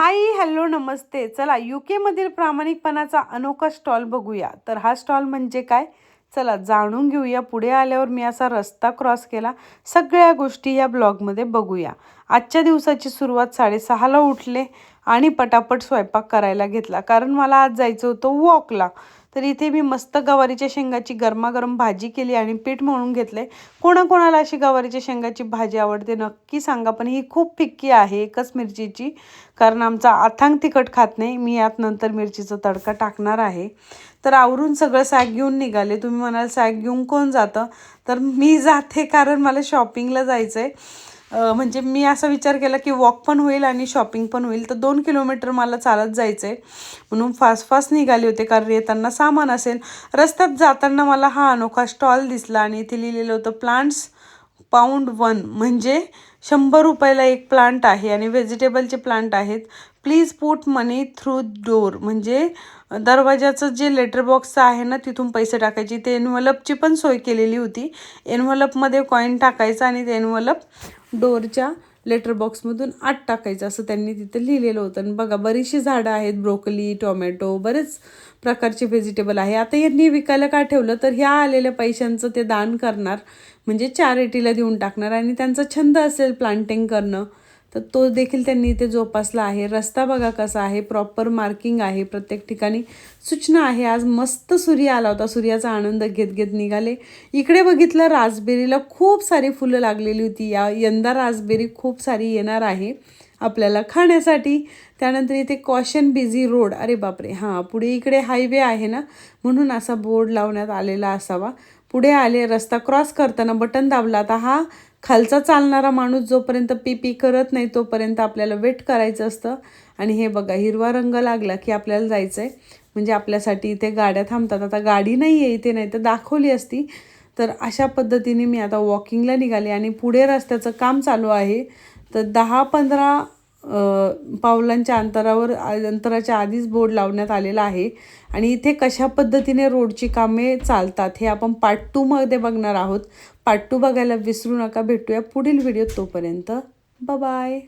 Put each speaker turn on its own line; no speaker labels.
Hi hello नमस्ते. चला UK मधील प्रामाणिकपणाचा अनोखा स्टॉल बघूया. तर हा स्टॉल म्हणजे काय, चला जाणून घेऊया. पुढे आल्यावर मी असा रस्ता क्रॉस केला. सगळ्या गोष्टी या ब्लॉगमध्ये बघूया. आजच्या दिवसाची सुरुवात 6:30ला उठले आणि पटापट स्वयंपाक करायला घेतला, कारण मला आज जायचं होतं वॉकला. तर इथे मी मस्त गवारीच्या शेंगाची गरमागरम भाजी केली आणि पीठ मळून घेतले. कोणाकोणाला अशी गवारीच्या शेंगाची भाजी आवडते नक्की सांगा, पण ही खूप फिक्की आहे एकच मिरचीची, कारण आमचा अथांग तिखट खात नाही. मी यात नंतर मिरचीचा तडका टाकणार आहे. तर आवरून सगळं सॅक घेऊन निघाले. तुम्ही म्हणाल सॅक घेऊन कोण जातं, तर मी जाते, कारण मला शॉपिंगला जायचं आहे. म्हणजे मी असा विचार केला की वॉक पण होईल आणि शॉपिंग पण होईल. तर 2 किलोमीटर मला चालत जायचं आहे, म्हणून फास्ट फास्ट निघाले होते, कारण येताना सामान असेल. रस्त्यात जाताना मला हा अनोखा स्टॉल दिसला आणि इथे लिहिलेलं होतं प्लांट्स पाऊंड 1, म्हणजे 100 रुपयाला एक प्लांट आहे आणि व्हेजिटेबलचे प्लांट आहेत. Please put money through door, म्हणजे दरवाजाचं जे लेटर बॉक्स आहे ना, तिथून पैसे टाकायचे. ते एनव्हलपची पण सोय केलेली होती. एनव्हलपमध्ये कॉईन टाकायचा आणि ते एनव्हलप डोअरच्या लेटर बॉक्समधून आत टाकायचं, असं त्यांनी तिथे लिहिलेलं होतं. आणि बघा बरीचशी झाडं आहेत, ब्रोकली, टोमॅटो, बरेच प्रकारचे व्हेजिटेबल आहे. आता यांनी विकायला का ठेवलं, तर ह्या आलेल्या पैशांचं ते दान करणार, म्हणजे चॅरिटीला देऊन टाकणार. आणि त्यांचा छंद असेल प्लांटिंग करणं, तर तो देखील त्यांनी इथे जोपासला आहे. रस्ता बघा कसा आहे, प्रॉपर मार्किंग आहे, प्रत्येक ठिकाणी सूचना आहे. आज मस्त सूर्य आला होता, सूर्याचा आनंद घेत घेत निघाले. इकडे बघितलं रास्बेरीला खूप सारी फुलं लागलेली होती. यंदा रास्बेरी खूप सारी येणार आहे आपल्याला खाण्यासाठी. त्यानंतर इथे कॉशन बिझी रोड, अरे बापरे, हां पुढे इकडे हायवे आहे ना, म्हणून असा बोर्ड लावण्यात आलेला असावा. पुढे आले, रस्ता क्रॉस करताना बटन दाबला. आता हा खालचा चालणारा माणूस जोपर्यंत पी पी करत नाही तोपर्यंत आपल्याला वेट करायचं असतं. आणि हे बघा हिरवा रंग लागला की आपल्याला जायचं आहे, म्हणजे आपल्यासाठी इथे गाड्या थांबतात. आता गाडी नाही आहे इथे, नाही तर दाखवली असती. तर अशा पद्धतीने मी आता वॉकिंगला निघाले आणि पुढे रस्त्याचं काम चालू आहे. तर 10-15 पावलांच्या अंतराच्या आधीच बोर्ड लावण्यात आलेला आहे. आणि इथे कशा पद्धतीने रोडची कामे चालतात हे आपण पार्ट 2मध्ये बघणार आहोत. पार्ट 2 बघायला विसरू नका. भेटूया पुढील व्हिडिओत, तोपर्यंत बाय बाय.